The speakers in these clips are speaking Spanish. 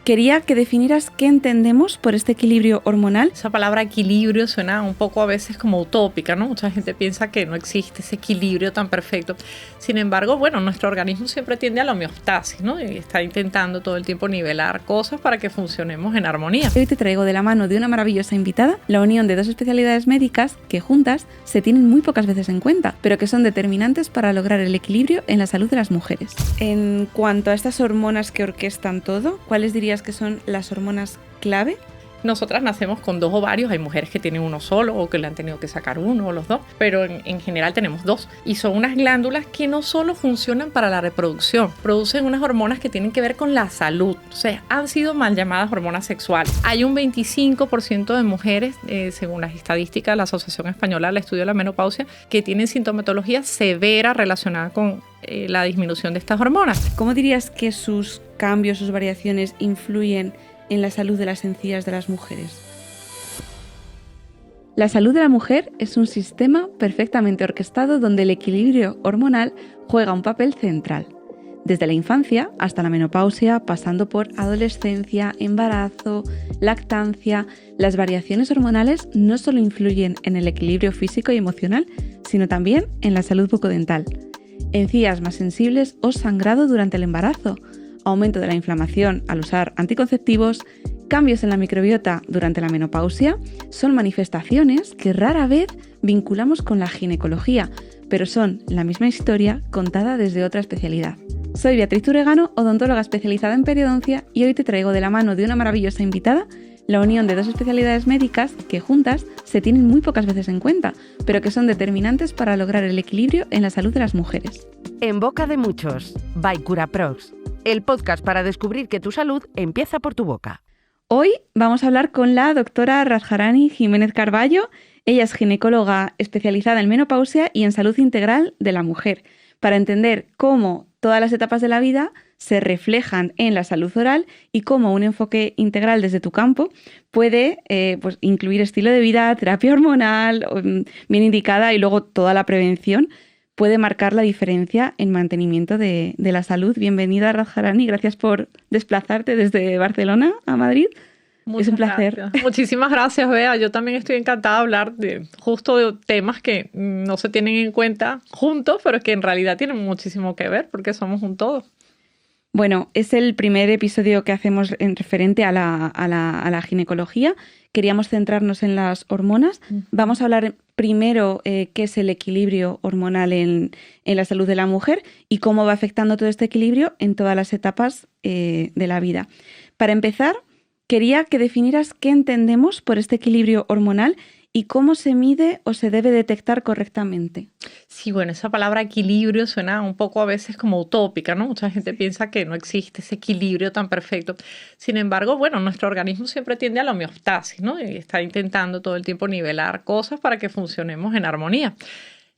Quería que definieras qué entendemos por este equilibrio hormonal. Esa palabra equilibrio suena un poco a veces como utópica, ¿no? Mucha gente piensa que no existe ese equilibrio tan perfecto. Sin embargo, bueno, nuestro organismo siempre tiende a la homeostasis, ¿no? Y está intentando todo el tiempo nivelar cosas para que funcionemos en armonía. Hoy te traigo de la mano de una maravillosa invitada la unión de dos especialidades médicas que juntas se tienen muy pocas veces en cuenta, pero que son determinantes para lograr el equilibrio en la salud de las mujeres. En cuanto a estas hormonas que orquestan todo, ¿cuáles dirías que son las hormonas clave? Nosotras nacemos con 2 ovarios, hay mujeres que tienen uno solo o que le han tenido que sacar uno o los 2, pero en general tenemos 2 y son unas glándulas que no solo funcionan para la reproducción, producen unas hormonas que tienen que ver con la salud, o sea, han sido mal llamadas hormonas sexuales. Hay un 25% de mujeres, según las estadísticas de la Asociación Española del Estudio de la Menopausia, que tienen sintomatología severa relacionada con la disminución de estas hormonas. ¿Cómo dirías que sus cambios, sus variaciones influyen en la salud de las encías de las mujeres? La salud de la mujer es un sistema perfectamente orquestado donde el equilibrio hormonal juega un papel central. Desde la infancia hasta la menopausia, pasando por adolescencia, embarazo, lactancia, las variaciones hormonales no solo influyen en el equilibrio físico y emocional, sino también en la salud bucodental. Encías más sensibles o sangrado durante el embarazo, aumento de la inflamación al usar anticonceptivos, cambios en la microbiota durante la menopausia, son manifestaciones que rara vez vinculamos con la ginecología, pero son la misma historia contada desde otra especialidad. Soy Beatriz Turegano, odontóloga especializada en periodoncia, y hoy te traigo de la mano de una maravillosa invitada la unión de dos especialidades médicas que juntas se tienen muy pocas veces en cuenta, pero que son determinantes para lograr el equilibrio en la salud de las mujeres. En boca de muchos, by Curaprox, el podcast para descubrir que tu salud empieza por tu boca. Hoy vamos a hablar con la doctora Radharani Jiménez Carballo. Ella es ginecóloga especializada en menopausia y en salud integral de la mujer, para entender cómo todas las etapas de la vida se reflejan en la salud oral y cómo un enfoque integral desde tu campo puede incluir estilo de vida, terapia hormonal bien indicada y luego toda la prevención puede marcar la diferencia en mantenimiento de la salud. Bienvenida, Radharani, gracias por desplazarte desde Barcelona a Madrid. Es un placer. Gracias. Muchísimas gracias, Bea. Yo también estoy encantada de hablar de temas que no se tienen en cuenta juntos, pero que en realidad tienen muchísimo que ver porque somos un todo. Bueno, es el primer episodio que hacemos en referente a la ginecología. Queríamos centrarnos en las hormonas. Vamos a hablar primero qué es el equilibrio hormonal en la salud de la mujer y cómo va afectando todo este equilibrio en todas las etapas de la vida. Para empezar, quería que definieras qué entendemos por este equilibrio hormonal y cómo se mide o se debe detectar correctamente. Sí, bueno, esa palabra equilibrio suena un poco a veces como utópica, ¿no? Mucha gente piensa que no existe ese equilibrio tan perfecto. Sin embargo, bueno, nuestro organismo siempre tiende a la homeostasis, ¿no? Y está intentando todo el tiempo nivelar cosas para que funcionemos en armonía.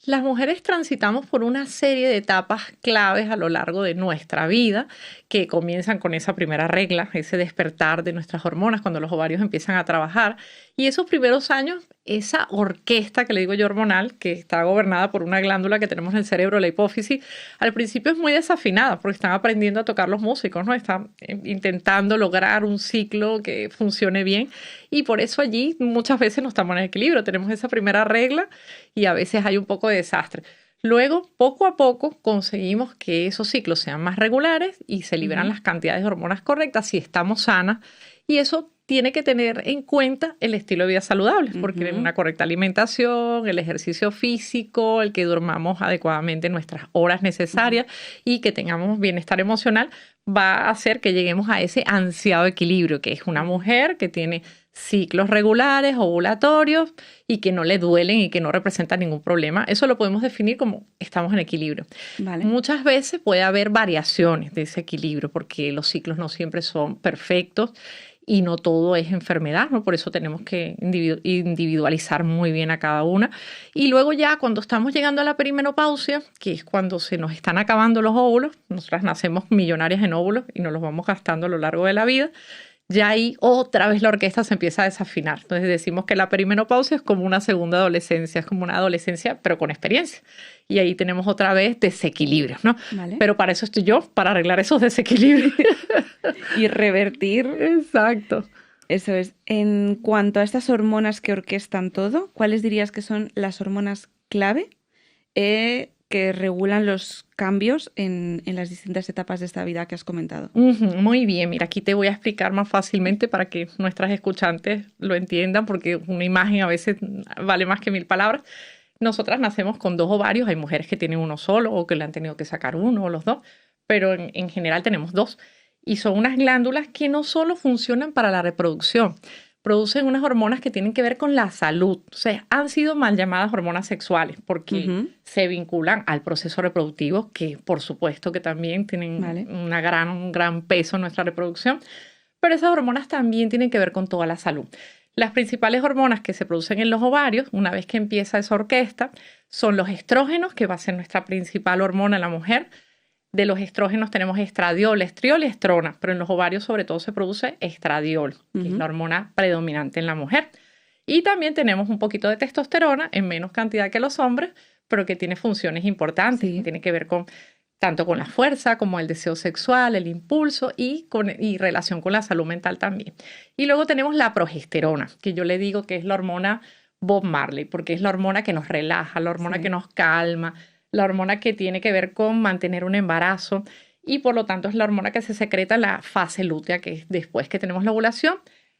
Las mujeres transitamos por una serie de etapas claves a lo largo de nuestra vida que comienzan con esa primera regla, ese despertar de nuestras hormonas cuando los ovarios empiezan a trabajar. Y esos primeros años, esa orquesta que le digo yo hormonal, que está gobernada por una glándula que tenemos en el cerebro, la hipófisis, al principio es muy desafinada porque están aprendiendo a tocar los músicos, ¿no? Están intentando lograr un ciclo que funcione bien y por eso allí muchas veces no estamos en equilibrio. Tenemos esa primera regla y a veces hay un poco de desastre. Luego, poco a poco, conseguimos que esos ciclos sean más regulares y se liberan las cantidades de hormonas correctas si estamos sanas. Y eso tiene que tener en cuenta el estilo de vida saludable, porque una correcta alimentación, el ejercicio físico, el que durmamos adecuadamente nuestras horas necesarias y que tengamos bienestar emocional va a hacer que lleguemos a ese ansiado equilibrio, que es una mujer que tiene ciclos regulares, ovulatorios y que no le duelen y que no representan ningún problema. Eso lo podemos definir como estamos en equilibrio. Vale. Muchas veces puede haber variaciones de ese equilibrio porque los ciclos no siempre son perfectos y no todo es enfermedad, ¿no? Por eso tenemos que individualizar muy bien a cada una. Y luego ya cuando estamos llegando a la perimenopausia, que es cuando se nos están acabando los óvulos, nosotras nacemos millonarias en óvulos y nos los vamos gastando a lo largo de la vida, ya ahí otra vez la orquesta se empieza a desafinar. Entonces decimos que la perimenopausia es como una segunda adolescencia, es como una adolescencia pero con experiencia. Y ahí tenemos otra vez desequilibrios, ¿no? Vale. Pero para eso estoy yo, para arreglar esos desequilibrios. y revertir. Exacto. Eso es. En cuanto a estas hormonas que orquestan todo, ¿cuáles dirías que son las hormonas clave que regulan los cambios en las distintas etapas de esta vida que has comentado? Muy bien, mira, aquí te voy a explicar más fácilmente para que nuestras escuchantes lo entiendan, porque una imagen a veces vale más que 1000 palabras. Nosotras nacemos con 2 ovarios, hay mujeres que tienen uno solo o que le han tenido que sacar uno o los 2, pero en general tenemos 2. Y son unas glándulas que no solo funcionan para la reproducción, producen unas hormonas que tienen que ver con la salud. O sea, han sido mal llamadas hormonas sexuales porque se vinculan al proceso reproductivo, que por supuesto que también tienen un gran peso en nuestra reproducción, pero esas hormonas también tienen que ver con toda la salud. Las principales hormonas que se producen en los ovarios, una vez que empieza esa orquesta, son los estrógenos, que va a ser nuestra principal hormona en la mujer. De los estrógenos tenemos estradiol, estriol y estrona, pero en los ovarios sobre todo se produce estradiol, que es la hormona predominante en la mujer. Y también tenemos un poquito de testosterona, en menos cantidad que los hombres, pero que tiene funciones importantes, que tiene que ver tanto con la fuerza como el deseo sexual, el impulso y relación con la salud mental también. Y luego tenemos la progesterona, que yo le digo que es la hormona Bob Marley, porque es la hormona que nos relaja, la hormona que nos calma, la hormona que tiene que ver con mantener un embarazo y por lo tanto es la hormona que se secreta en la fase lútea, que es después que tenemos la ovulación,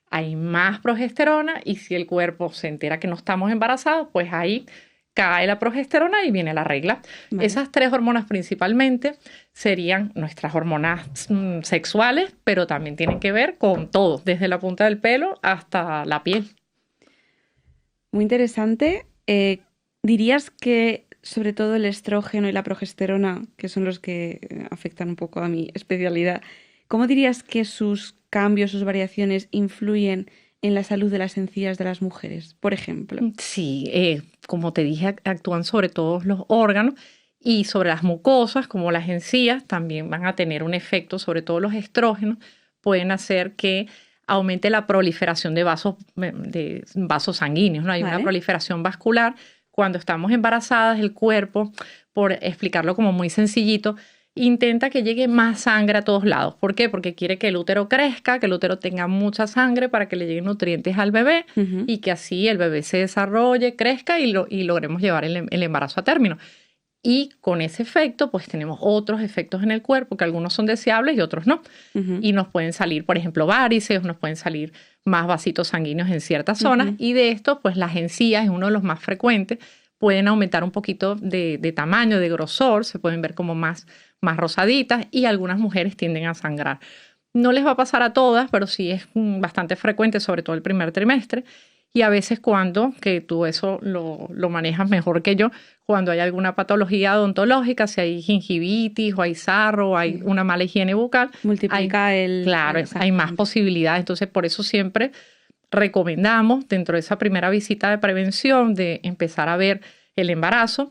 hay más progesterona y si el cuerpo se entera que no estamos embarazados, pues ahí cae la progesterona y viene la regla. Esas 3 hormonas principalmente serían nuestras hormonas sexuales, pero también tienen que ver con todo, desde la punta del pelo hasta la piel. Muy interesante. ¿Dirías que sobre todo el estrógeno y la progesterona, que son los que afectan un poco a mi especialidad, ¿cómo dirías que sus cambios, sus variaciones influyen en la salud de las encías de las mujeres, por ejemplo? Sí, como te dije, actúan sobre todos los órganos y sobre las mucosas, como las encías, también van a tener un efecto, sobre todo los estrógenos, pueden hacer que aumente la proliferación de vasos sanguíneos, ¿no? Hay una proliferación vascular. Cuando estamos embarazadas, el cuerpo, por explicarlo como muy sencillito, intenta que llegue más sangre a todos lados. ¿Por qué? Porque quiere que el útero crezca, que el útero tenga mucha sangre para que le lleguen nutrientes al bebé y que así el bebé se desarrolle, crezca y logremos llevar el embarazo a término. Y con ese efecto, pues tenemos otros efectos en el cuerpo, que algunos son deseables y otros no. Y nos pueden salir, por ejemplo, varices, nos pueden salir más vasitos sanguíneos en ciertas zonas. Y de esto, pues las encías es uno de los más frecuentes. Pueden aumentar un poquito de tamaño, de grosor, se pueden ver como más rosaditas y algunas mujeres tienden a sangrar. No les va a pasar a todas, pero sí es bastante frecuente, sobre todo el primer trimestre. Y a veces que tú eso lo manejas mejor que yo, cuando hay alguna patología odontológica, si hay gingivitis o hay sarro o hay una mala higiene bucal, multiplica claro, hay más posibilidades. Entonces, por eso siempre recomendamos, dentro de esa primera visita de prevención, de empezar a ver el embarazo,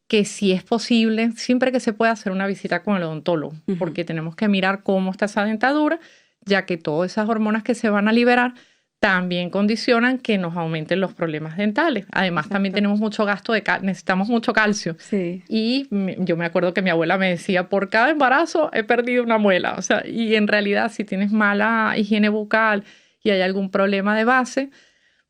que si es posible, siempre que se pueda hacer una visita con el odontólogo, porque tenemos que mirar cómo está esa dentadura, ya que todas esas hormonas que se van a liberar también condicionan que nos aumenten los problemas dentales. Además, también tenemos mucho gasto necesitamos mucho calcio. Sí. Y yo me acuerdo que mi abuela me decía, por cada embarazo he perdido una muela. O sea, y en realidad, si tienes mala higiene bucal y hay algún problema de base,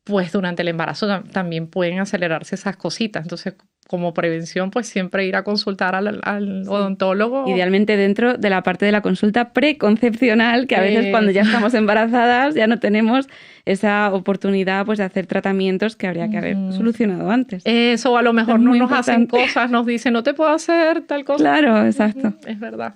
pues durante el embarazo también pueden acelerarse esas cositas. Entonces, como prevención, pues siempre ir a consultar al odontólogo. Idealmente dentro de la parte de la consulta preconcepcional, que a veces cuando ya estamos embarazadas ya no tenemos esa oportunidad pues de hacer tratamientos que habría que haber solucionado antes. Eso, a lo mejor no nos hacen cosas, nos dicen, no te puedo hacer tal cosa. Claro, exacto. Es verdad.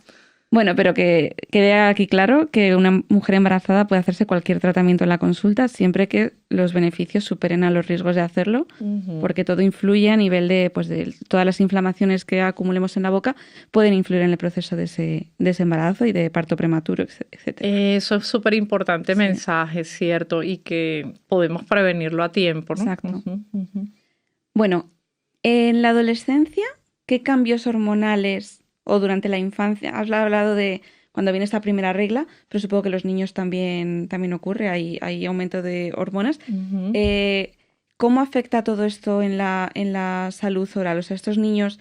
Bueno, pero que quede aquí claro que una mujer embarazada puede hacerse cualquier tratamiento en la consulta siempre que los beneficios superen a los riesgos de hacerlo, porque todo influye a nivel de todas las inflamaciones que acumulemos en la boca pueden influir en el proceso de ese embarazo y de parto prematuro, etc. Eso es súper importante mensaje, ¿cierto? Y que podemos prevenirlo a tiempo, ¿no? Exacto. Bueno, en la adolescencia, ¿qué cambios hormonales o durante la infancia? Has hablado de cuando viene esta primera regla, pero supongo que los niños también ocurre, hay aumento de hormonas. ¿Cómo afecta todo esto en la salud oral? O sea, estos niños,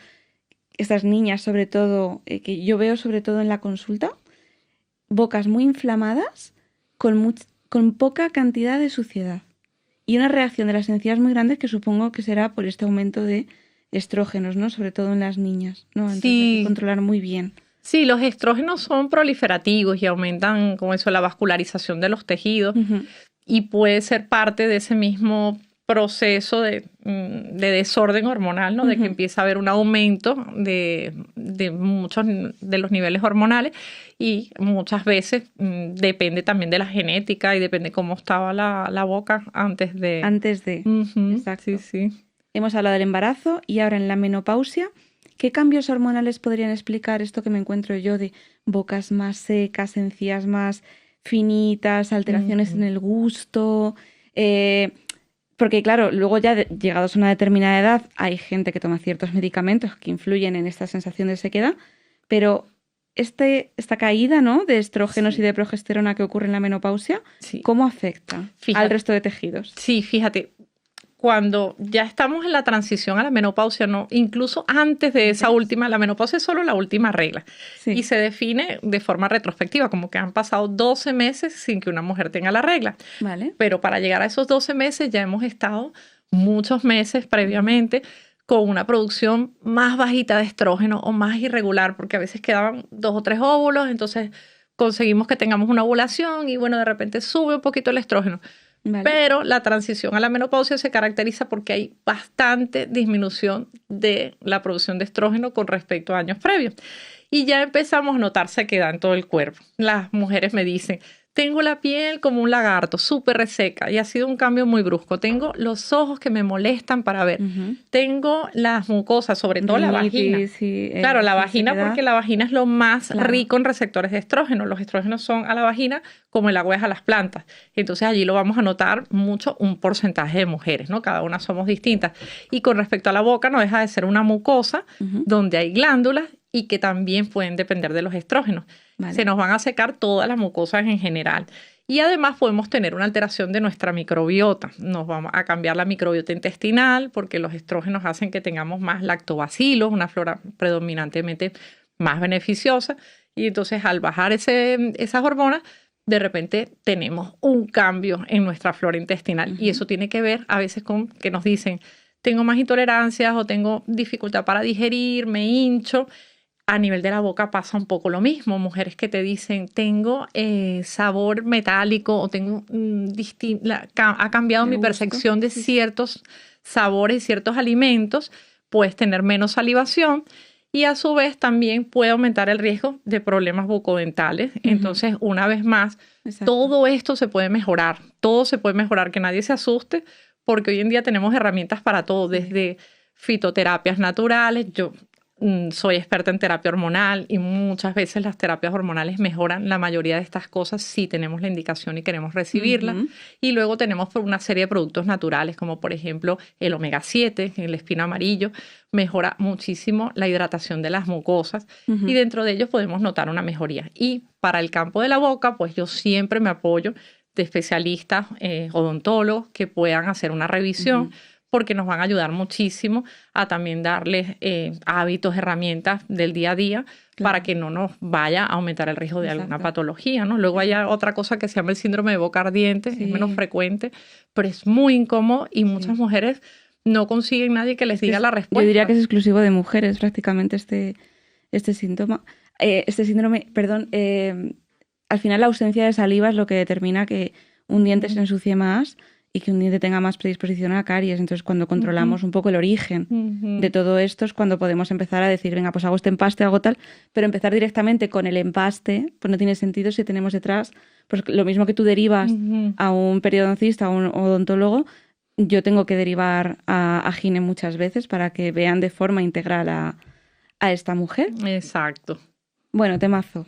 estas niñas sobre todo, que yo veo sobre todo en la consulta, bocas muy inflamadas con poca cantidad de suciedad y una reacción de las encías muy grande que supongo que será por este aumento de estrógenos, ¿no? Sobre todo en las niñas, ¿no? Entonces hay que controlar muy bien. Sí, los estrógenos son proliferativos y aumentan con eso la vascularización de los tejidos y puede ser parte de ese mismo proceso de desorden hormonal, ¿no? De que empieza a haber un aumento de muchos de los niveles hormonales y muchas veces depende también de la genética y depende cómo estaba la boca antes de. Exacto. Sí, sí. Hemos hablado del embarazo y ahora en la menopausia. ¿Qué cambios hormonales podrían explicar esto que me encuentro yo de bocas más secas, encías más finitas, alteraciones en el gusto? Porque claro, luego ya llegados a una determinada edad hay gente que toma ciertos medicamentos que influyen en esta sensación de sequedad, pero esta caída, ¿no?, de estrógenos y de progesterona que ocurre en la menopausia, ¿cómo afecta al resto de tejidos? Sí, fíjate. Cuando ya estamos en la transición a la menopausia, ¿no? Incluso antes de esa última, la menopausia es solo la última regla. Sí. Y se define de forma retrospectiva, como que han pasado 12 meses sin que una mujer tenga la regla. Vale. Pero para llegar a esos 12 meses ya hemos estado muchos meses previamente con una producción más bajita de estrógeno o más irregular, porque a veces quedaban 2 o 3 óvulos, entonces conseguimos que tengamos una ovulación y bueno, de repente sube un poquito el estrógeno. Vale. Pero la transición a la menopausia se caracteriza porque hay bastante disminución de la producción de estrógeno con respecto a años previos. Y ya empezamos a notar sequedad en todo el cuerpo. Las mujeres me dicen, tengo la piel como un lagarto, súper reseca y ha sido un cambio muy brusco. Tengo los ojos que me molestan para ver. Tengo las mucosas, sobre todo la vagina. Sí, claro, la vagina porque la vagina es lo más rico en receptores de estrógeno. Los estrógenos son a la vagina como el agua es a las plantas. Entonces allí lo vamos a notar mucho un porcentaje de mujeres, ¿no? Cada una somos distintas. Y con respecto a la boca no deja de ser una mucosa donde hay glándulas y que también pueden depender de los estrógenos. Vale. Se nos van a secar todas las mucosas en general. Y además podemos tener una alteración de nuestra microbiota. Nos vamos a cambiar la microbiota intestinal porque los estrógenos hacen que tengamos más lactobacilos, una flora predominantemente más beneficiosa. Y entonces al bajar esas hormonas, de repente tenemos un cambio en nuestra flora intestinal. Y eso tiene que ver a veces con que nos dicen, tengo más intolerancias o tengo dificultad para digerir, me hincho. A nivel de la boca pasa un poco lo mismo. Mujeres que te dicen, tengo sabor metálico o tengo ha cambiado mi percepción de ciertos sabores y ciertos alimentos. Puedes tener menos salivación y a su vez también puede aumentar el riesgo de problemas bucodentales. Entonces, una vez más, todo esto se puede mejorar. Todo se puede mejorar, que nadie se asuste, porque hoy en día tenemos herramientas para todo, desde fitoterapias naturales. Yo soy experta en terapia hormonal y muchas veces las terapias hormonales mejoran la mayoría de estas cosas si tenemos la indicación y queremos recibirla. Y luego tenemos una serie de productos naturales, como por ejemplo el omega 7, el espino amarillo, mejora muchísimo la hidratación de las mucosas y dentro de ellos podemos notar una mejoría. Y para el campo de la boca, pues yo siempre me apoyo de especialistas odontólogos que puedan hacer una revisión porque nos van a ayudar muchísimo a también darles hábitos, herramientas del día a día para que no nos vaya a aumentar el riesgo de alguna patología, ¿no? Luego hay otra cosa que se llama el síndrome de boca ardiente, es menos frecuente, pero es muy incómodo y muchas mujeres no consiguen nadie que les diga la respuesta. Yo diría que es exclusivo de mujeres prácticamente este síndrome, perdón. Al final la ausencia de saliva es lo que determina que un diente se ensucie más y que un diente tenga más predisposición a caries. Entonces, cuando controlamos un poco el origen de todo esto es cuando podemos empezar a decir, venga, pues hago este empaste, hago tal, pero empezar directamente con el empaste, pues no tiene sentido si tenemos detrás, pues lo mismo que tú derivas a un periodoncista, a un odontólogo, yo tengo que derivar a gine muchas veces para que vean de forma integral a esta mujer. Exacto. Bueno, temazo.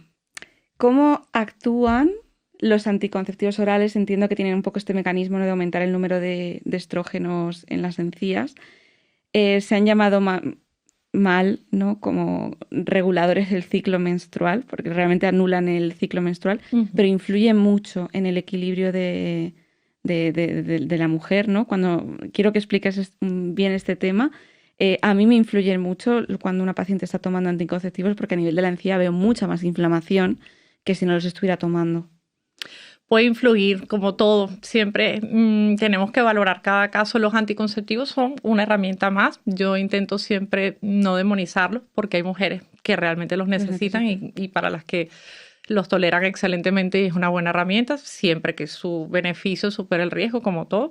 ¿Cómo actúan los anticonceptivos orales? Entiendo que tienen un poco este mecanismo, ¿no?, de aumentar el número de estrógenos en las encías. Se han llamado mal, ¿no?, como reguladores del ciclo menstrual, porque realmente anulan el ciclo menstrual, pero influyen mucho en el equilibrio de la mujer, ¿no? Cuando quiero que expliques bien este tema, a mí me influyen mucho cuando una paciente está tomando anticonceptivos porque a nivel de la encía veo mucha más inflamación que si no los estuviera tomando? Puede influir, como todo. Siempre tenemos que valorar cada caso. Los anticonceptivos son una herramienta más. Yo intento siempre no demonizarlos porque hay mujeres que realmente los necesitan y para las que los toleran excelentemente y es una buena herramienta, siempre que su beneficio supere el riesgo, como todo.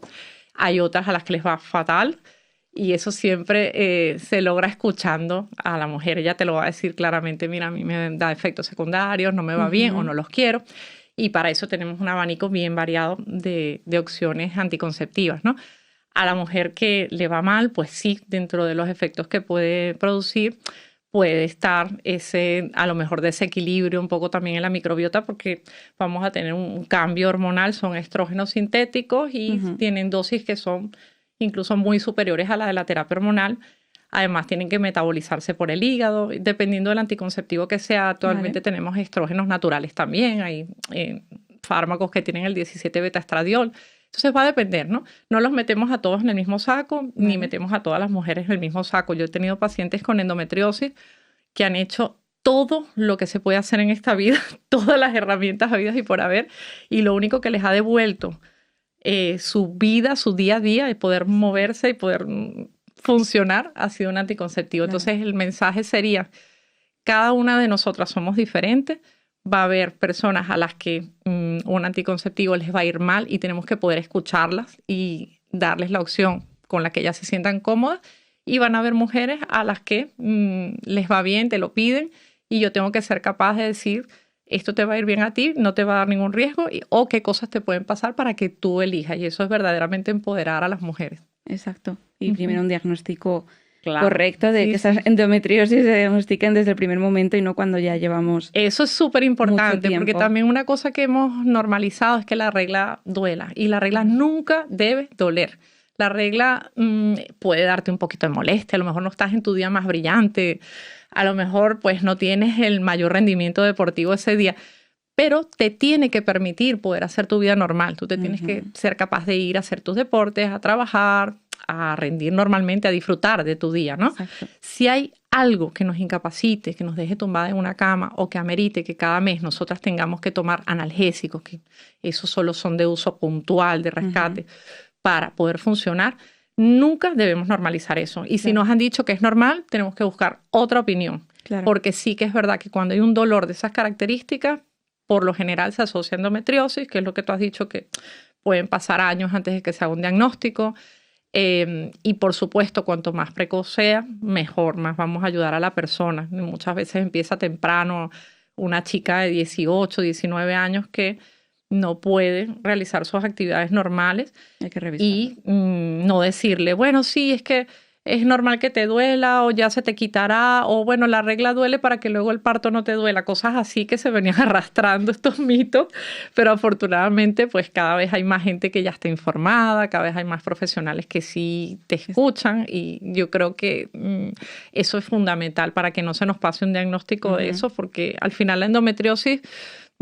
Hay otras a las que les va fatal y eso siempre se logra escuchando a la mujer. Ella te lo va a decir claramente, mira, a mí me da efectos secundarios, no me va bien o no los quiero. Y para eso tenemos un abanico bien variado de opciones anticonceptivas, ¿no? A la mujer que le va mal, pues sí, dentro de los efectos que puede producir, puede estar a lo mejor desequilibrio un poco también en la microbiota porque vamos a tener un cambio hormonal, son estrógenos sintéticos y tienen dosis que son incluso muy superiores a la de la terapia hormonal. Además, tienen que metabolizarse por el hígado. Dependiendo del anticonceptivo que sea, actualmente tenemos estrógenos naturales también. Hay fármacos que tienen el 17-beta-estradiol. Entonces va a depender, ¿no? No los metemos a todos en el mismo saco, ni metemos a todas las mujeres en el mismo saco. Yo he tenido pacientes con endometriosis que han hecho todo lo que se puede hacer en esta vida, todas las herramientas habidas y por haber, y lo único que les ha devuelto su vida, su día a día, de poder moverse y poder funcionar, ha sido un anticonceptivo. Entonces el mensaje sería, cada una de nosotras somos diferentes, va a haber personas a las que un anticonceptivo les va a ir mal y tenemos que poder escucharlas y darles la opción con la que ellas se sientan cómodas, y van a haber mujeres a las que les va bien, te lo piden y yo tengo que ser capaz de decir esto te va a ir bien a ti, no te va a dar ningún riesgo o qué cosas te pueden pasar para que tú elijas, y eso es verdaderamente empoderar a las mujeres. Exacto. Y primero un diagnóstico correcto de que esas endometriosis se diagnostiquen desde el primer momento y no cuando ya llevamos. Eso es súper importante porque también una cosa que hemos normalizado es que la regla duela y la regla nunca debe doler. La regla puede darte un poquito de molestia, a lo mejor no estás en tu día más brillante, a lo mejor pues no tienes el mayor rendimiento deportivo ese día, pero te tiene que permitir poder hacer tu vida normal. Tú te tienes que ser capaz de ir a hacer tus deportes, a trabajar, a rendir normalmente, a disfrutar de tu día, ¿no? Exacto. Si hay algo que nos incapacite, que nos deje tumbada en una cama o que amerite que cada mes nosotras tengamos que tomar analgésicos, que esos solo son de uso puntual, de rescate, para poder funcionar, nunca debemos normalizar eso. Y si nos han dicho que es normal, tenemos que buscar otra opinión. Claro. Porque sí que es verdad que cuando hay un dolor de esas características, por lo general se asocia a endometriosis, que es lo que tú has dicho, que pueden pasar años antes de que se haga un diagnóstico. Y por supuesto, cuanto más precoz sea, mejor, más vamos a ayudar a la persona. Muchas veces empieza temprano, una chica de 18, 19 años que no puede realizar sus actividades normales. Hay que revisarlo. Y no decirle, bueno, sí, es que es normal que te duela o ya se te quitará, o bueno, la regla duele para que luego el parto no te duela, cosas así que se venían arrastrando estos mitos, pero afortunadamente pues cada vez hay más gente que ya está informada, cada vez hay más profesionales que sí te escuchan, y yo creo que eso es fundamental para que no se nos pase un diagnóstico de eso, porque al final la endometriosis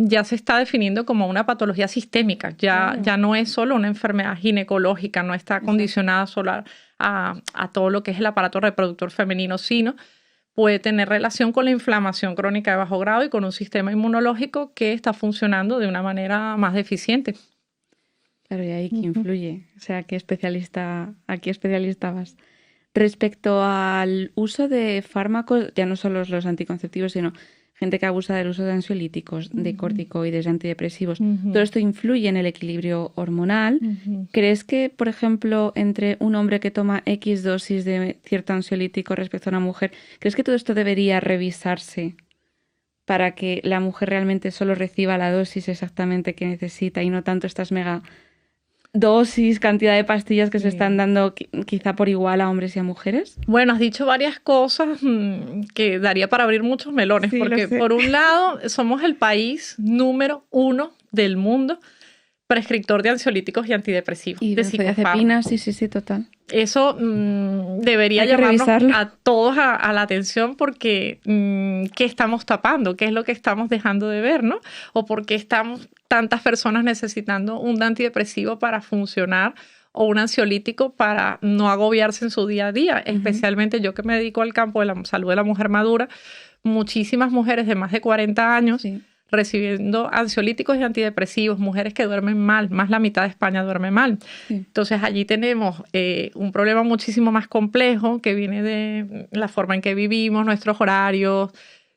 ya se está definiendo como una patología sistémica, ya no es solo una enfermedad ginecológica, no está condicionada solo a todo lo que es el aparato reproductor femenino, sino puede tener relación con la inflamación crónica de bajo grado y con un sistema inmunológico que está funcionando de una manera más deficiente. Claro, y ahí que influye, o sea, ¿a qué especialista vas? Respecto al uso de fármacos, ya no solo los anticonceptivos, sino gente que abusa del uso de ansiolíticos, de corticoides, de antidepresivos, todo esto influye en el equilibrio hormonal. ¿Crees que, por ejemplo, entre un hombre que toma X dosis de cierto ansiolítico respecto a una mujer, ¿crees que todo esto debería revisarse para que la mujer realmente solo reciba la dosis exactamente que necesita y no tanto estas mega dosis, cantidad de pastillas que se están dando quizá por igual a hombres y a mujeres? Bueno, has dicho varias cosas que daría para abrir muchos melones, porque por un lado somos el país número 1 del mundo prescriptor de ansiolíticos y antidepresivos. Y de benzodiazepinas, sí, total. Eso debería llamarnos a todos a la atención, porque ¿qué estamos tapando? ¿Qué es lo que estamos dejando de ver, no? ¿O por qué estamos tantas personas necesitando un antidepresivo para funcionar o un ansiolítico para no agobiarse en su día a día? Especialmente yo que me dedico al campo de la salud de la mujer madura, muchísimas mujeres de más de 40 años recibiendo ansiolíticos y antidepresivos, mujeres que duermen mal, más la mitad de España duerme mal. Sí. Entonces allí tenemos un problema muchísimo más complejo que viene de la forma en que vivimos, nuestros horarios,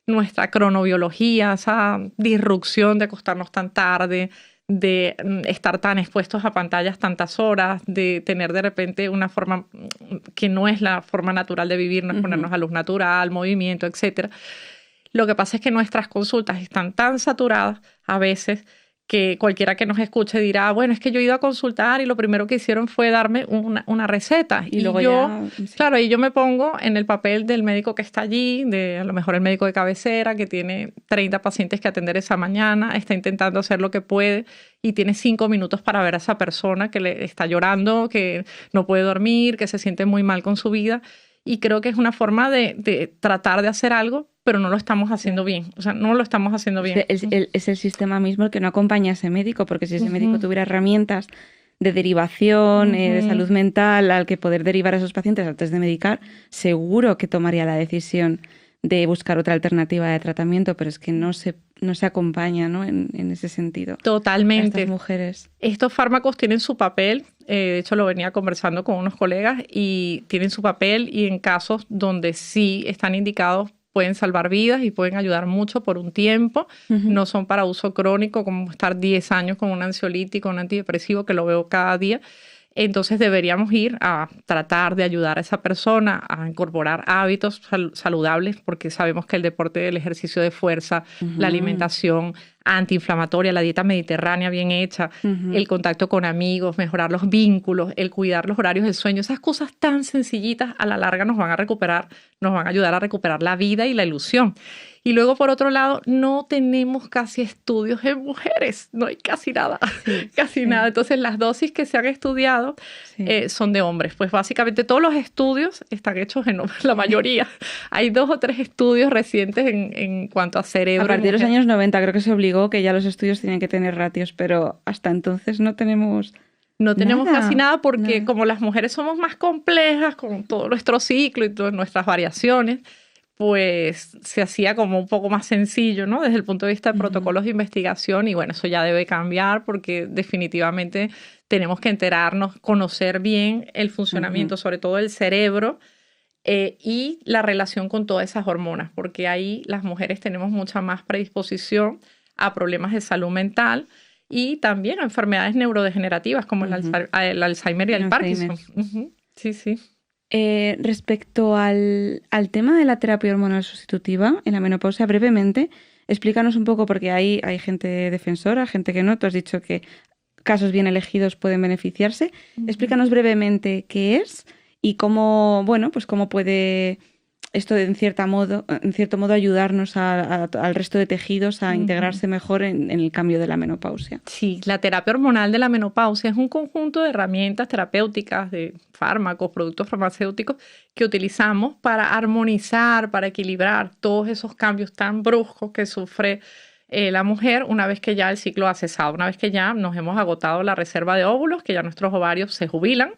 nuestra cronobiología, esa disrupción de acostarnos tan tarde, de estar tan expuestos a pantallas tantas horas, de tener de repente una forma que no es la forma natural de vivir, no es ponernos a luz natural, movimiento, etc. Lo que pasa es que nuestras consultas están tan saturadas a veces que cualquiera que nos escuche dirá, bueno, es que yo he ido a consultar y lo primero que hicieron fue darme una receta. Y luego yo, sí. Claro, y yo me pongo en el papel del médico que está allí, de a lo mejor el médico de cabecera, que tiene 30 pacientes que atender esa mañana, está intentando hacer lo que puede y tiene 5 minutos para ver a esa persona que le está llorando, que no puede dormir, que se siente muy mal con su vida. Y creo que es una forma de tratar de hacer algo, pero no lo estamos haciendo bien. O sea, no lo estamos haciendo bien. Es el sistema mismo el que no acompaña a ese médico, porque si ese médico tuviera herramientas de derivación, de salud mental, al que poder derivar a esos pacientes antes de medicar, seguro que tomaría la decisión de buscar otra alternativa de tratamiento, pero es que no se acompaña, ¿no? en ese sentido. Totalmente. A estas mujeres. Estos fármacos tienen su papel, de hecho lo venía conversando con unos colegas, y tienen su papel, y en casos donde sí están indicados pueden salvar vidas y pueden ayudar mucho por un tiempo. No son para uso crónico, como estar 10 años con un ansiolítico, un antidepresivo, que lo veo cada día. Entonces deberíamos ir a tratar de ayudar a esa persona a incorporar hábitos saludables, porque sabemos que el deporte, el ejercicio de fuerza, la alimentación antiinflamatoria, la dieta mediterránea bien hecha, el contacto con amigos, mejorar los vínculos, el cuidar los horarios del sueño, esas cosas tan sencillitas a la larga nos van a ayudar a recuperar la vida y la ilusión. Y luego, por otro lado, no tenemos casi estudios en mujeres, no hay casi nada, nada. Entonces, las dosis que se han estudiado son de hombres. Pues básicamente todos los estudios están hechos en hombres, la mayoría. Hay 2 o 3 estudios recientes en cuanto a cerebro. A partir de los años 90 creo que se obligó que ya los estudios tenían que tener ratios, pero hasta entonces no tenemos... No tenemos casi nada porque como las mujeres somos más complejas con todo nuestro ciclo y todas nuestras variaciones, pues se hacía como un poco más sencillo, ¿no? Desde el punto de vista de protocolos de investigación, y bueno, eso ya debe cambiar porque definitivamente tenemos que enterarnos, conocer bien el funcionamiento, sobre todo del cerebro, y la relación con todas esas hormonas, porque ahí las mujeres tenemos mucha más predisposición a problemas de salud mental y también a enfermedades neurodegenerativas como el Alzheimer y el Parkinson. Sí, sí. Respecto al tema de la terapia hormonal sustitutiva en la menopausia, brevemente, explícanos un poco, porque hay gente defensora, gente que no. Tú has dicho que casos bien elegidos pueden beneficiarse. Explícanos brevemente qué es y cómo, pues cómo puede esto en cierto modo ayudarnos al resto de tejidos a integrarse mejor en el cambio de la menopausia. Sí, la terapia hormonal de la menopausia es un conjunto de herramientas terapéuticas, de fármacos, productos farmacéuticos que utilizamos para armonizar, para equilibrar todos esos cambios tan bruscos que sufre la mujer una vez que ya el ciclo ha cesado, una vez que ya nos hemos agotado la reserva de óvulos, que ya nuestros ovarios se jubilan.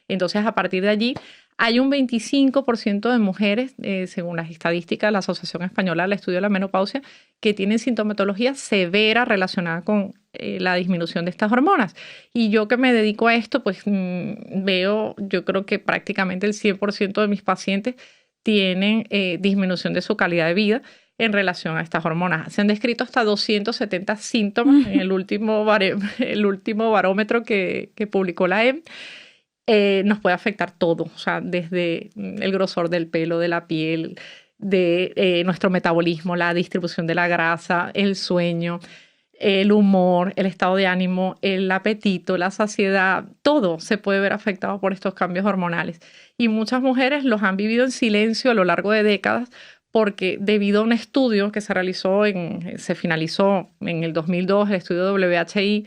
Entonces, a partir de allí, hay un 25% de mujeres, según las estadísticas de la Asociación Española del Estudio de la Menopausia, que tienen sintomatología severa relacionada con la disminución de estas hormonas. Y yo que me dedico a esto, pues yo creo que prácticamente el 100% de mis pacientes tienen disminución de su calidad de vida en relación a estas hormonas. Se han descrito hasta 270 síntomas en el último barómetro que publicó la EM. Nos puede afectar todo, o sea, desde el grosor del pelo, de la piel, de nuestro metabolismo, la distribución de la grasa, el sueño, el humor, el estado de ánimo, el apetito, la saciedad, todo se puede ver afectado por estos cambios hormonales. Y muchas mujeres los han vivido en silencio a lo largo de décadas porque debido a un estudio que se finalizó en el 2002, el estudio WHI,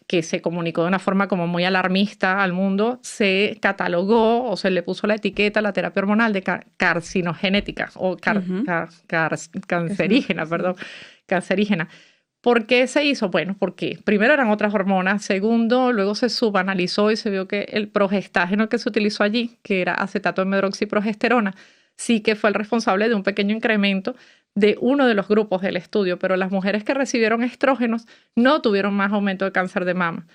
que se comunicó de una forma como muy alarmista al mundo, se catalogó o se le puso la etiqueta a la terapia hormonal de carcinogenética o cancerígena, cancerígena. ¿Por qué se hizo? Bueno, porque primero eran otras hormonas, segundo, luego se subanalizó y se vio que el progestágeno que se utilizó allí, que era acetato de medroxiprogesterona, sí que fue el responsable de un pequeño incremento de uno de los grupos del estudio, pero las mujeres que recibieron estrógenos no tuvieron más aumento de cáncer de mama.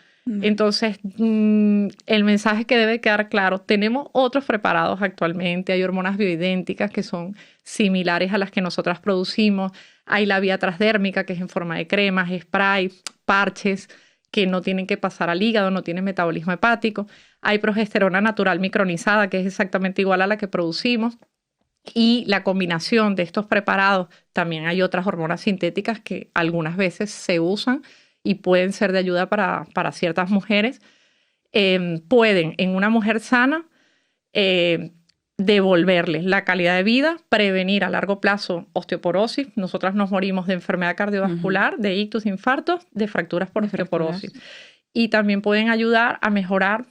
Entonces, el mensaje que debe quedar claro, tenemos otros preparados actualmente, hay hormonas bioidénticas que son similares a las que nosotras producimos, hay la vía transdérmica que es en forma de cremas, spray, parches que no tienen que pasar al hígado, no tienen metabolismo hepático, hay progesterona natural micronizada que es exactamente igual a la que producimos y la combinación de estos preparados, también hay otras hormonas sintéticas que algunas veces se usan y pueden ser de ayuda para ciertas mujeres, pueden en una mujer sana devolverle la calidad de vida, prevenir a largo plazo osteoporosis. Nosotras nos morimos de enfermedad cardiovascular, de ictus, infartos, de fracturas por osteoporosis. Y también pueden ayudar a mejorar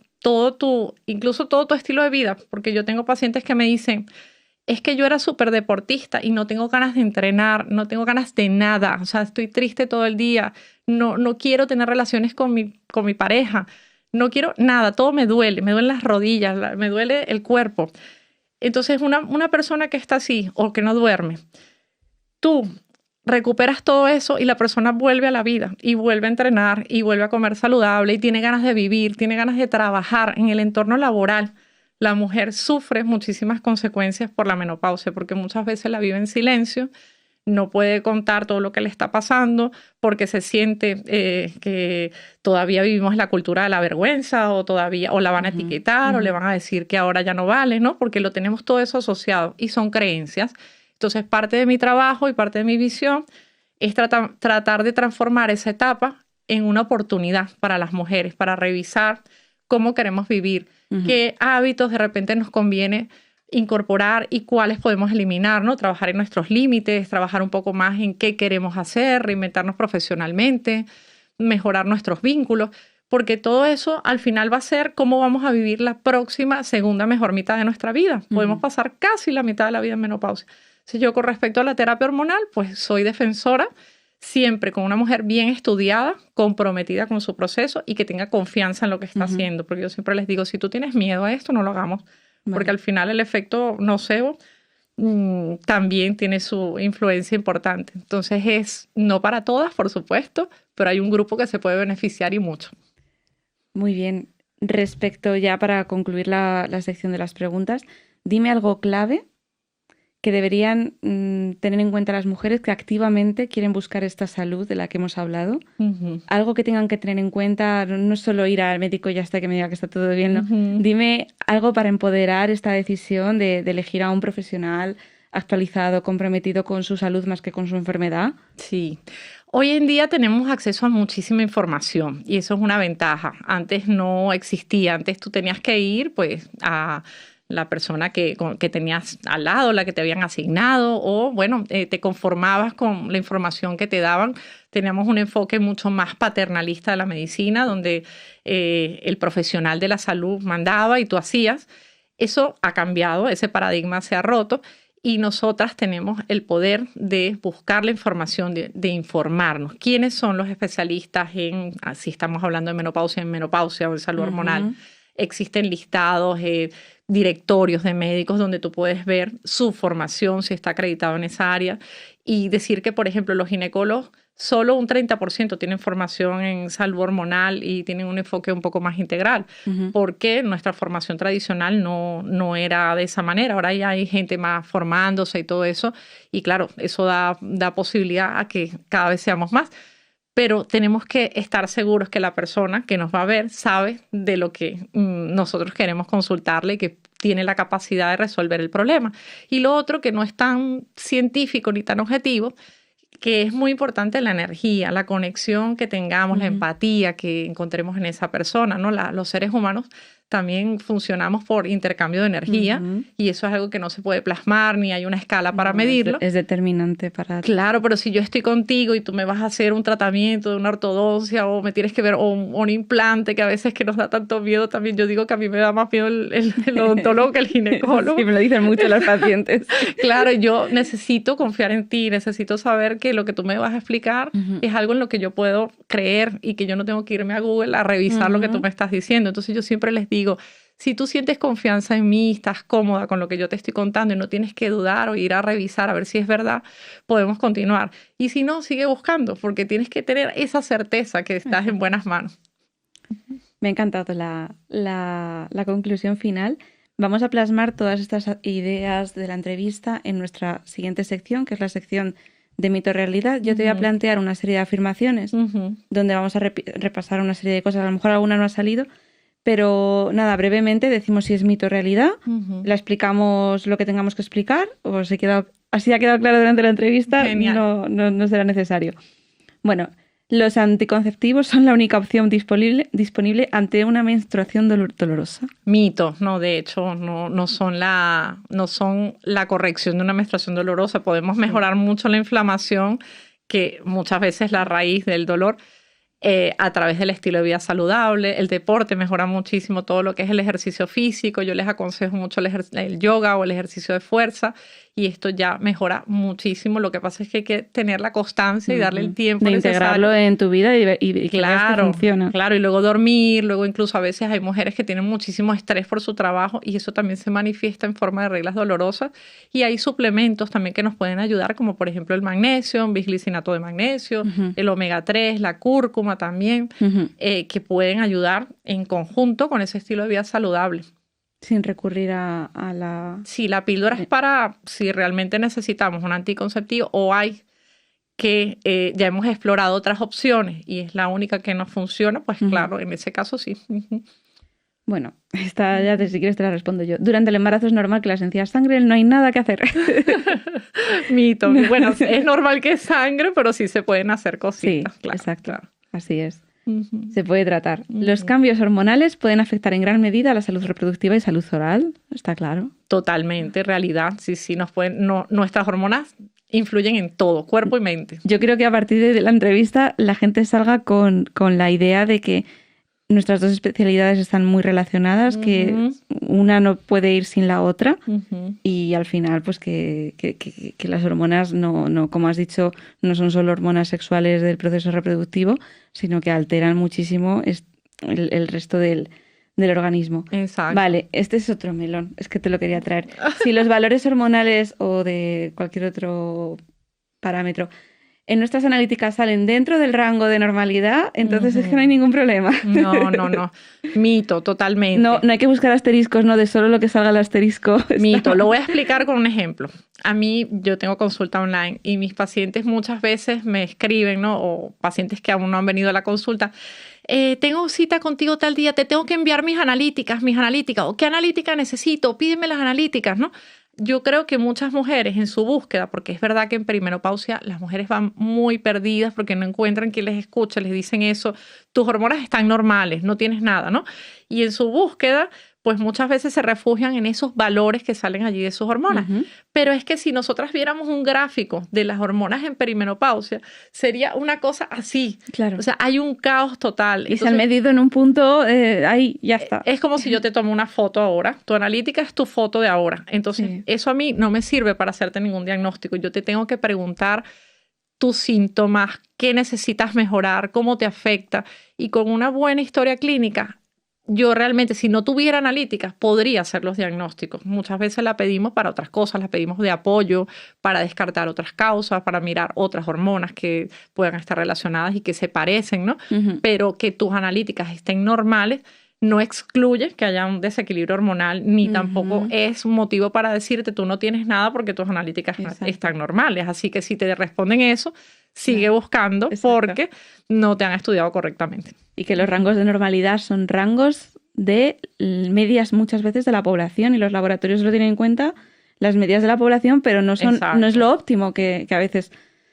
incluso todo tu estilo de vida, porque yo tengo pacientes que me dicen, es que yo era súper deportista y no tengo ganas de entrenar, no tengo ganas de nada, o sea, estoy triste todo el día, no quiero tener relaciones con mi pareja, no quiero nada, todo me duelen las rodillas, me duele el cuerpo. Entonces, una persona que está así o que no duerme, tú recuperas todo eso y la persona vuelve a la vida y vuelve a entrenar y vuelve a comer saludable y tiene ganas de vivir, tiene ganas de trabajar en el entorno laboral. La mujer sufre muchísimas consecuencias por la menopausia porque muchas veces la vive en silencio, no puede contar todo lo que le está pasando porque se siente que todavía vivimos la cultura de la vergüenza o la van a etiquetar o le van a decir que ahora ya no vale, ¿no? Porque lo tenemos todo eso asociado y son creencias. Entonces, parte de mi trabajo y parte de mi visión es tratar de transformar esa etapa en una oportunidad para las mujeres, para revisar cómo queremos vivir, qué hábitos de repente nos conviene incorporar y cuáles podemos eliminar, ¿no? Trabajar en nuestros límites, trabajar un poco más en qué queremos hacer, reinventarnos profesionalmente, mejorar nuestros vínculos, porque todo eso al final va a ser cómo vamos a vivir la próxima segunda mejor mitad de nuestra vida. Podemos pasar casi la mitad de la vida en menopausia. Si yo con respecto a la terapia hormonal, pues soy defensora siempre con una mujer bien estudiada, comprometida con su proceso y que tenga confianza en lo que está haciendo. Porque yo siempre les digo, si tú tienes miedo a esto, no lo hagamos. Vale. Porque al final el efecto nocebo también tiene su influencia importante. Entonces es no para todas, por supuesto, pero hay un grupo que se puede beneficiar y mucho. Muy bien. Respecto ya para concluir la sección de las preguntas, dime algo clave que deberían tener en cuenta las mujeres que activamente quieren buscar esta salud de la que hemos hablado. Algo que tengan que tener en cuenta, no es solo ir al médico y ya está que me diga que está todo bien, ¿no? Dime algo para empoderar esta decisión de elegir a un profesional actualizado, comprometido con su salud más que con su enfermedad. Sí. Hoy en día tenemos acceso a muchísima información y eso es una ventaja. Antes no existía. Antes tú tenías que ir pues a la persona que tenías al lado, la que te habían asignado, o bueno, te conformabas con la información que te daban. Teníamos un enfoque mucho más paternalista de la medicina, donde el profesional de la salud mandaba y tú hacías. Eso ha cambiado, ese paradigma se ha roto y nosotras tenemos el poder de buscar la información, de informarnos. ¿Quiénes son los especialistas si estamos hablando de menopausia o en salud hormonal? Existen listados, directorios de médicos donde tú puedes ver su formación, si está acreditado en esa área, y decir que, por ejemplo, los ginecólogos, solo un 30% tienen formación en salud hormonal y tienen un enfoque un poco más integral, porque nuestra formación tradicional no era de esa manera. Ahora ya hay gente más formándose y todo eso, y claro, eso da posibilidad a que cada vez seamos más. Pero tenemos que estar seguros que la persona que nos va a ver sabe de lo que nosotros queremos consultarle y que tiene la capacidad de resolver el problema. Y lo otro que no es tan científico ni tan objetivo, que es muy importante la energía, la conexión que tengamos, la empatía que encontremos en esa persona, ¿no? Los seres humanos también funcionamos por intercambio de energía y eso es algo que no se puede plasmar ni hay una escala para medirlo. Es determinante para... Claro, pero si yo estoy contigo y tú me vas a hacer un tratamiento de una ortodoncia o me tienes que ver un implante que a veces que nos da tanto miedo también, yo digo que a mí me da más miedo el odontólogo que el ginecólogo. Sí, me lo dicen mucho los pacientes. Claro, yo necesito confiar en ti, necesito saber que lo que tú me vas a explicar es algo en lo que yo puedo creer y que yo no tengo que irme a Google a revisar lo que tú me estás diciendo. Entonces yo siempre les digo, Si tú sientes confianza en mí, estás cómoda con lo que yo te estoy contando y no tienes que dudar o ir a revisar a ver si es verdad, podemos continuar. Y si no, sigue buscando, porque tienes que tener esa certeza que estás en buenas manos. Me ha encantado la conclusión final. Vamos a plasmar todas estas ideas de la entrevista en nuestra siguiente sección, que es la sección de mito-realidad. Yo te voy a plantear una serie de afirmaciones donde vamos a repasar una serie de cosas. A lo mejor alguna no ha salido, pero nada, brevemente decimos si es mito-realidad, la explicamos lo que tengamos que explicar, o así ha quedado claro durante la entrevista. Genial. No será necesario. Bueno, los anticonceptivos son la única opción disponible ante una menstruación dolorosa. Mito, no, de hecho, no son la corrección de una menstruación dolorosa. Podemos mejorar mucho la inflamación, que muchas veces es la raíz del dolor, a través del estilo de vida saludable. El deporte mejora muchísimo todo lo que es el ejercicio físico. Yo les aconsejo mucho el yoga o el ejercicio de fuerza, y esto ya mejora muchísimo. Lo que pasa es que hay que tener la constancia y darle el tiempo de necesario. Integrarlo en tu vida y que veas que funciona. Claro, y luego dormir, luego incluso a veces hay mujeres que tienen muchísimo estrés por su trabajo y eso también se manifiesta en forma de reglas dolorosas, y hay suplementos también que nos pueden ayudar, como por ejemplo el magnesio, bisglicinato de magnesio, el omega 3, la cúrcuma también, que pueden ayudar en conjunto con ese estilo de vida saludable. Sin recurrir a la... Sí, la píldora es para si realmente necesitamos un anticonceptivo o hay que ya hemos explorado otras opciones y es la única que nos funciona, pues claro, en ese caso sí. Bueno, esta ya si quieres te la respondo yo. Durante el embarazo es normal que las encías sangren, no hay nada que hacer. Mito. Bueno, es normal que sangre, pero sí se pueden hacer cositas. Sí, claro, exacto. Claro. Así es. Se puede tratar. Los cambios hormonales pueden afectar en gran medida a la salud reproductiva y salud oral, está claro. Totalmente, realidad. Sí, nuestras hormonas influyen en todo, cuerpo y mente. Yo creo que a partir de la entrevista la gente salga con la idea de que nuestras dos especialidades están muy relacionadas, que una no puede ir sin la otra y al final pues que las hormonas no, como has dicho, no son solo hormonas sexuales del proceso reproductivo, sino que alteran muchísimo el resto del organismo. Exacto. Vale, este es otro melón, es que te lo quería traer. Si los valores hormonales o de cualquier otro parámetro en nuestras analíticas salen dentro del rango de normalidad, entonces es que no hay ningún problema. No. Mito, totalmente. No hay que buscar asteriscos, no de solo lo que salga el asterisco. Mito. Lo voy a explicar con un ejemplo. A mí, yo tengo consulta online y mis pacientes muchas veces me escriben, ¿no? O pacientes que aún no han venido a la consulta. Tengo cita contigo tal día, te tengo que enviar mis analíticas. ¿O qué analítica necesito? Pídeme las analíticas, ¿no? Yo creo que muchas mujeres en su búsqueda, porque es verdad que en perimenopausia las mujeres van muy perdidas porque no encuentran quien les escuche, les dicen eso, tus hormonas están normales, no tienes nada, ¿no? Y en su búsqueda, pues muchas veces se refugian en esos valores que salen allí de sus hormonas. Pero es que si nosotras viéramos un gráfico de las hormonas en perimenopausia, sería una cosa así. Claro. O sea, hay un caos total. Y se han medido en un punto, ahí ya está. Es como si yo te tomo una foto ahora. Tu analítica es tu foto de ahora. Entonces, eso a mí no me sirve para hacerte ningún diagnóstico. Yo te tengo que preguntar tus síntomas, qué necesitas mejorar, cómo te afecta. Y con una buena historia clínica, yo realmente, si no tuviera analíticas, podría hacer los diagnósticos. Muchas veces la pedimos para otras cosas, la pedimos de apoyo, para descartar otras causas, para mirar otras hormonas que puedan estar relacionadas y que se parecen, ¿no? Pero que tus analíticas estén normales no excluye que haya un desequilibrio hormonal, ni tampoco es un motivo para decirte tú no tienes nada porque tus analíticas están normales. Así que si te responden eso, sigue buscando porque no te han estudiado correctamente. Y que los rangos de normalidad son rangos de medias muchas veces de la población y los laboratorios lo tienen en cuenta, las medias de la población, pero no es lo óptimo que a veces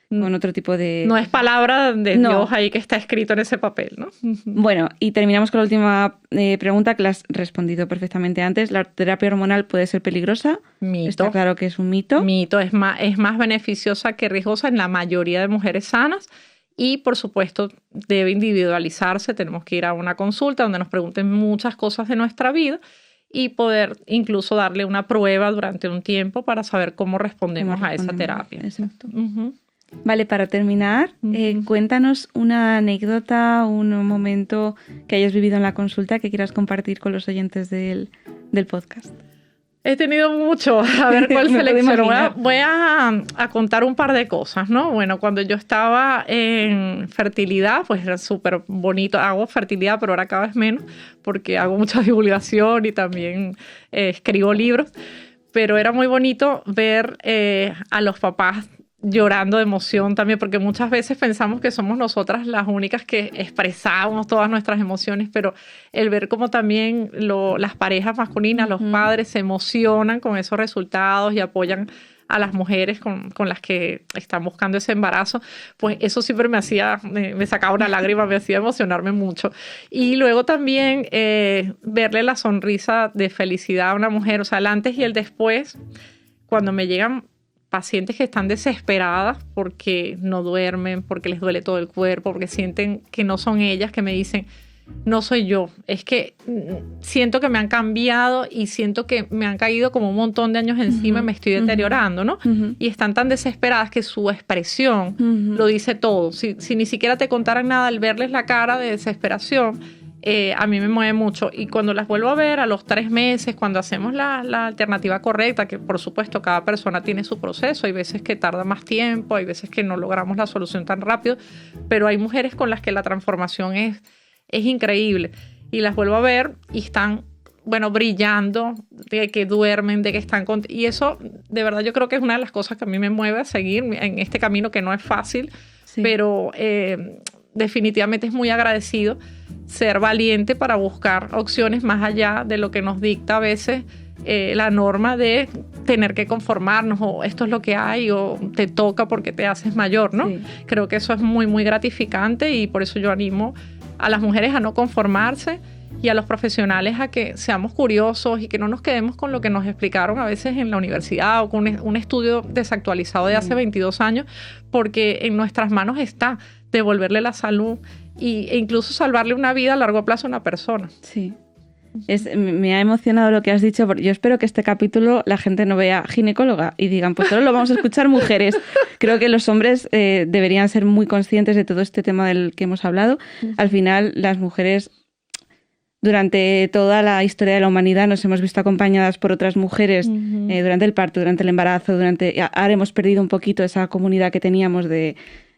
con otro tipo de... No es palabra de Dios ahí que está escrito en ese papel, ¿no? Bueno, y terminamos con la última pregunta que la has respondido perfectamente antes. ¿La terapia hormonal puede ser peligrosa? Mito. Está claro que es un mito. Mito, es más beneficiosa que riesgosa en la mayoría de mujeres sanas y, por supuesto, debe individualizarse. Tenemos que ir a una consulta donde nos pregunten muchas cosas de nuestra vida y poder incluso darle una prueba durante un tiempo para saber cómo respondemos a esa terapia. Exacto. Vale, para terminar, cuéntanos una anécdota, un momento que hayas vivido en la consulta que quieras compartir con los oyentes del podcast. He tenido mucho, a ver cuál selecciono. Voy a contar un par de cosas, ¿no? Bueno, cuando yo estaba en fertilidad, pues era súper bonito. Hago fertilidad, pero ahora cada vez menos, porque hago mucha divulgación y también escribo libros. Pero era muy bonito ver a los papás llorando de emoción también, porque muchas veces pensamos que somos nosotras las únicas que expresamos todas nuestras emociones, pero el ver cómo también las parejas masculinas, los padres se emocionan con esos resultados y apoyan a las mujeres con las que están buscando ese embarazo, pues eso siempre me sacaba una lágrima, me hacía emocionarme mucho. Y luego también verle la sonrisa de felicidad a una mujer, o sea, el antes y el después, cuando me llegan pacientes que están desesperadas porque no duermen, porque les duele todo el cuerpo, porque sienten que no son ellas, que me dicen, no soy yo, es que siento que me han cambiado y siento que me han caído como un montón de años encima y me estoy deteriorando, ¿no? Y están tan desesperadas que su expresión lo dice todo. Si ni siquiera te contaran nada, al verles la cara de desesperación, a mí me mueve mucho. Y cuando las vuelvo a ver a los 3 meses, cuando hacemos la alternativa correcta, que por supuesto cada persona tiene su proceso, hay veces que tarda más tiempo, hay veces que no logramos la solución tan rápido, pero hay mujeres con las que la transformación es increíble. Y las vuelvo a ver y están, bueno, brillando, de que duermen, de que están y eso, de verdad, yo creo que es una de las cosas que a mí me mueve a seguir en este camino que no es fácil, pero definitivamente es muy agradecido ser valiente para buscar opciones más allá de lo que nos dicta a veces la norma de tener que conformarnos, o esto es lo que hay, o te toca porque te haces mayor, ¿no? Sí. Creo que eso es muy, muy gratificante, y por eso yo animo a las mujeres a no conformarse y a los profesionales a que seamos curiosos y que no nos quedemos con lo que nos explicaron a veces en la universidad o con un estudio desactualizado de hace 22 años, porque en nuestras manos está devolverle la salud e incluso salvarle una vida a largo plazo a una persona. Sí. Me ha emocionado lo que has dicho. Yo espero que este capítulo la gente no vea ginecóloga y digan, pues solo lo vamos a escuchar mujeres. Creo que los hombres deberían ser muy conscientes de todo este tema del que hemos hablado. Al final, las mujeres, durante toda la historia de la humanidad, nos hemos visto acompañadas por otras mujeres durante el parto, durante el embarazo, ahora hemos perdido un poquito esa comunidad que teníamos de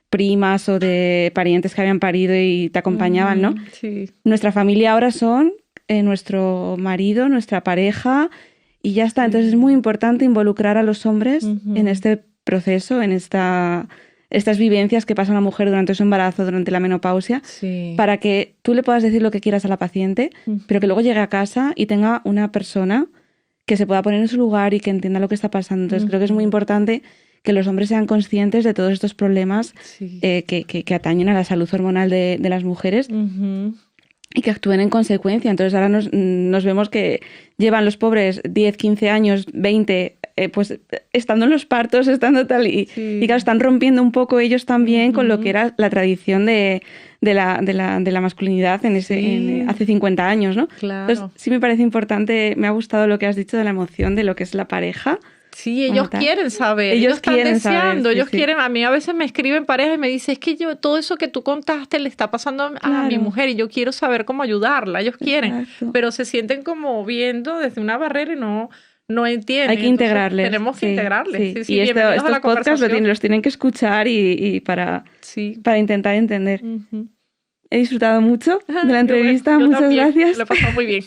primas o de parientes que habían parido y te acompañaban, ¿no? Sí. Nuestra familia ahora son nuestro marido, nuestra pareja, y ya está. Entonces es muy importante involucrar a los hombres en este proceso, en estas vivencias que pasa una mujer durante su embarazo, durante la menopausia, para que tú le puedas decir lo que quieras a la paciente, pero que luego llegue a casa y tenga una persona que se pueda poner en su lugar y que entienda lo que está pasando. Entonces creo que es muy importante que los hombres sean conscientes de todos estos problemas que atañen a la salud hormonal de las mujeres y que actúen en consecuencia. Entonces ahora nos vemos que llevan los pobres 10, 15 años, 20, pues estando en los partos, estando tal, y claro, están rompiendo un poco ellos también con lo que era la tradición de la masculinidad hace 50 años, ¿no? Claro. Entonces sí me parece importante, me ha gustado lo que has dicho de la emoción de lo que es la pareja. Sí, ellos quieren saber, ellos están deseando, ellos quieren, a mí a veces me escriben parejas y me dicen, es que todo eso que tú contaste le está pasando a mi mujer y yo quiero saber cómo ayudarla, ellos quieren, pero se sienten como viendo desde una barrera y no entienden. Hay que integrarles. Tenemos que integrarles. Sí, y estos podcasts los tienen que escuchar y para intentar entender. He disfrutado mucho de la entrevista, yo muchas también, gracias. lo he pasado muy bien.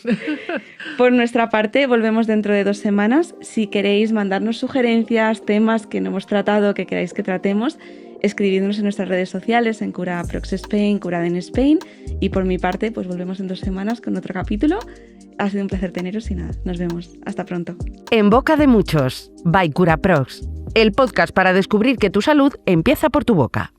Por nuestra parte, volvemos dentro de 2 semanas. Si queréis mandarnos sugerencias, temas que no hemos tratado, que queráis que tratemos, escribidnos en nuestras redes sociales, en Cura Prox Spain, Curada en Spain. Y por mi parte, pues volvemos en 2 semanas con otro capítulo. Ha sido un placer teneros y nada, nos vemos. Hasta pronto. En boca de muchos, by Cura Prox, el podcast para descubrir que tu salud empieza por tu boca.